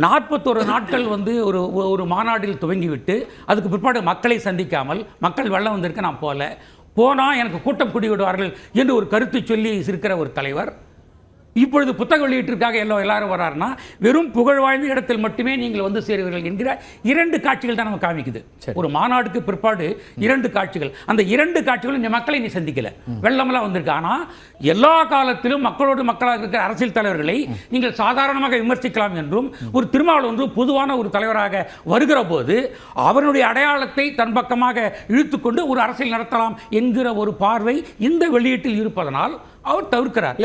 41 நாட்கள் ஒரு ஒரு மாநாட்டில் துவங்கிவிட்டு அதுக்கு பிற்பாடு மக்களை சந்திக்காமல், மக்கள் வெள்ளம் வந்திருக்க நான் போனால் எனக்கு கூட்டம் கூடி விடுவார்கள் என்று ஒரு கருத்தை சொல்லி இருக்கிற ஒரு தலைவர் இப்பொழுது புத்தக வெளியீட்டிற்காக எல்லாரும் வராருன்னா வெறும் புகழ் வாய்ந்த இடத்தில் மட்டுமே நீங்கள் வந்து சேருவீர்கள் என்கிற 2 காட்சிகள் தான் நம்ம காமிக்குது. ஒரு மாநாடுக்கு பிற்பாடு 2 காட்சிகள், அந்த 2 காட்சிகளும் இந்த மக்களை நீ சந்திக்கல, வெள்ளமெல்லாம் வந்திருக்கு. ஆனால் எல்லா காலத்திலும் மக்களோடு மக்களாக இருக்கிற அரசியல் தலைவர்களை நீங்கள் சாதாரணமாக விமர்சிக்கலாம் என்றும், ஒரு திருமாவளவன் பொதுவான ஒரு தலைவராக வருகிற போது அவருடைய அடையாளத்தை தன் பக்கமாக இழுத்துக்கொண்டு ஒரு அரசியல் நடத்தலாம் என்கிற ஒரு பார்வை இந்த வெளியீட்டில் இருப்பதனால் அவர் தவிர்க்கிறார்.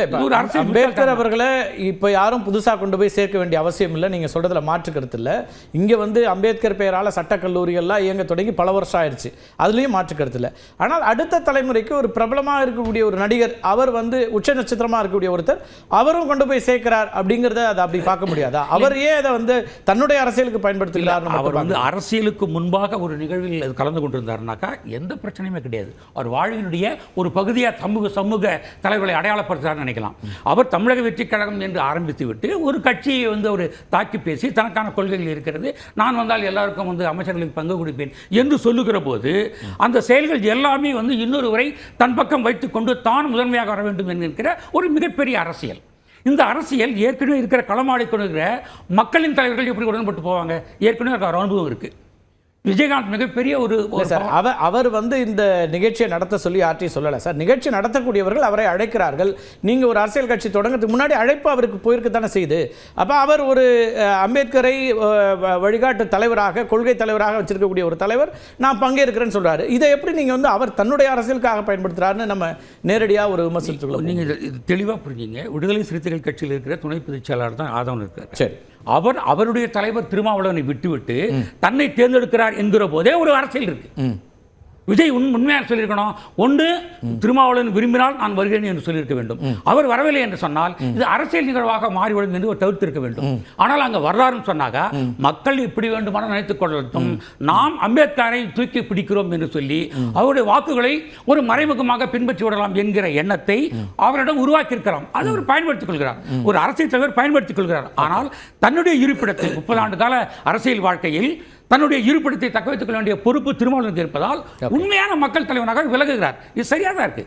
அம்பேத்கர் அவர்களை இப்போ யாரும் புதுசாக கொண்டு போய் சேர்க்க வேண்டிய அவசியம் இல்லை. நீங்கள் சொல்கிறதுல மாற்று கருத்து இல்லை. இங்கே அம்பேத்கர் பெயரால் சட்டக்கல்லூரிகள்லாம் இயங்க தொடங்கி பல வருஷம் ஆயிடுச்சு, அதுலேயும் மாற்று கருத்து இல்லை. ஆனால் அடுத்த தலைமுறைக்கு ஒரு பிரபலமாக இருக்கக்கூடிய ஒரு நடிகர், அவர் உச்ச நட்சத்திரமாக இருக்கக்கூடிய ஒருத்தர், அவரும் கொண்டு போய் சேர்க்கிறார் அப்படிங்கிறத அதை அப்படி பார்க்க முடியாதா? அவர் ஏன் அதை தன்னுடைய அரசியலுக்கு பயன்படுத்துகிறார்? அவர் அரசியலுக்கு முன்பாக ஒரு நிகழ்வில் கலந்து கொண்டிருந்தாருனாக்கா எந்த பிரச்சனையுமே கிடையாது. அவர் வாழ்வினுடைய ஒரு பகுதியாக சமூக தலைவர்கள் அடையாளப்படுத்துகிறார் நினைக்கலாம். அவர் தமிழக வெற்றி கழகம் என்று ஆரம்பித்து விட்டு ஒரு கட்சியை ஒரு தாக்கி பேசி தனக்கான கொள்கைகள் இருக்கிறது, நான் வந்தால் எல்லாருக்கும் அமைச்சர்களுக்கு பங்கு கொடுப்பேன் என்று சொல்லுகிற போது அந்த செயல்கள் எல்லாமே இன்னொருவரை தன் பக்கம் வைத்துக்கொண்டு தான் முதன்மையாக வர வேண்டும் என்கிற ஒரு மிகப்பெரிய அரசியல். இந்த அரசியல் ஏற்கனவே இருக்கிற களமாடிக்கொண்டிருக்கிற மக்களின் தலைவர்கள் எப்படி உடன்பட்டு போவாங்க? ஏற்கனவே ஒரு அனுபவம் இருக்குது. விஜயகாந்த் மிகப்பெரிய அவர் இந்த நிகழ்ச்சியை நடத்த சொல்லி யார்ட்டையும் சொல்லலை சார். நிகழ்ச்சி நடத்தக்கூடியவர்கள் அவரை அழைக்கிறார்கள். நீங்கள் ஒரு அரசியல் கட்சி தொடங்கிறதுக்கு முன்னாடி அழைப்பு அவருக்கு போயிருக்கு தானே செய்து. அப்போ அவர் ஒரு அம்பேத்கரை வழிகாட்டு தலைவராக, கொள்கை தலைவராக வச்சிருக்கக்கூடிய ஒரு தலைவர், நான் பங்கேற்கிறேன்னு சொல்றாரு. இதை எப்படி நீங்கள் அவர் தன்னுடைய அரசியலுக்காக பயன்படுத்துறாருன்னு நம்ம நேரடியாக ஒரு விமர்சித்துக்கலாம். நீங்கள் தெளிவாக புரிஞ்சுங்க. விடுதலை சிறுத்தைகள் கட்சியில் இருக்கிற துணை பொதுச் செயலாளர் தான் ஆதவன் இருக்கார். சரி, அவருடைய தலைவர் திருமாவளவனை விட்டுவிட்டு தன்னை தேர்ந்தெடுக்கிறார் என்கிற போதே ஒரு அரசியல் இருக்கு. விஜய் உண்மையாக சொல்லியிருக்கணும். ஒன்று, திருமாவளவன் விரும்பினால் நான் வருகிறேன் என்று சொல்லியிருக்க வேண்டும். அவர் வரவில்லை என்று சொன்னால் இது அரசியல் நிகழ்வாக மாறிவிடும் என்று தவிர்த்திருக்க வேண்டும். ஆனால் அங்கே வர்றாருன்னு சொன்னாங்க மக்கள் இப்படி வேண்டுமான நினைத்துக் கொள்ளட்டும், நாம் அம்பேத்கரை தூக்கி பிடிக்கிறோம் என்று சொல்லி அவருடைய வாக்குகளை ஒரு மறைமுகமாக பின்பற்றி விடலாம் என்கிற எண்ணத்தை அவரிடம் உருவாக்கி இருக்கலாம். அதை அவர் பயன்படுத்திக் கொள்கிறார், ஒரு அரசியல் தலைவர் பயன்படுத்திக் கொள்கிறார். ஆனால் தன்னுடைய இருப்பிடத்தை 30 ஆண்டு கால அரசியல் வாழ்க்கையில் தன்னுடைய இருப்பிடத்தை தக்க வைத்துக் கொள்ள வேண்டிய பொறுப்பு திருமாவளவனுக்கு இருப்பதால் உண்மையான மக்கள் தலைவனாக விலகுகிறார். இது சரியாக தான் இருக்கு.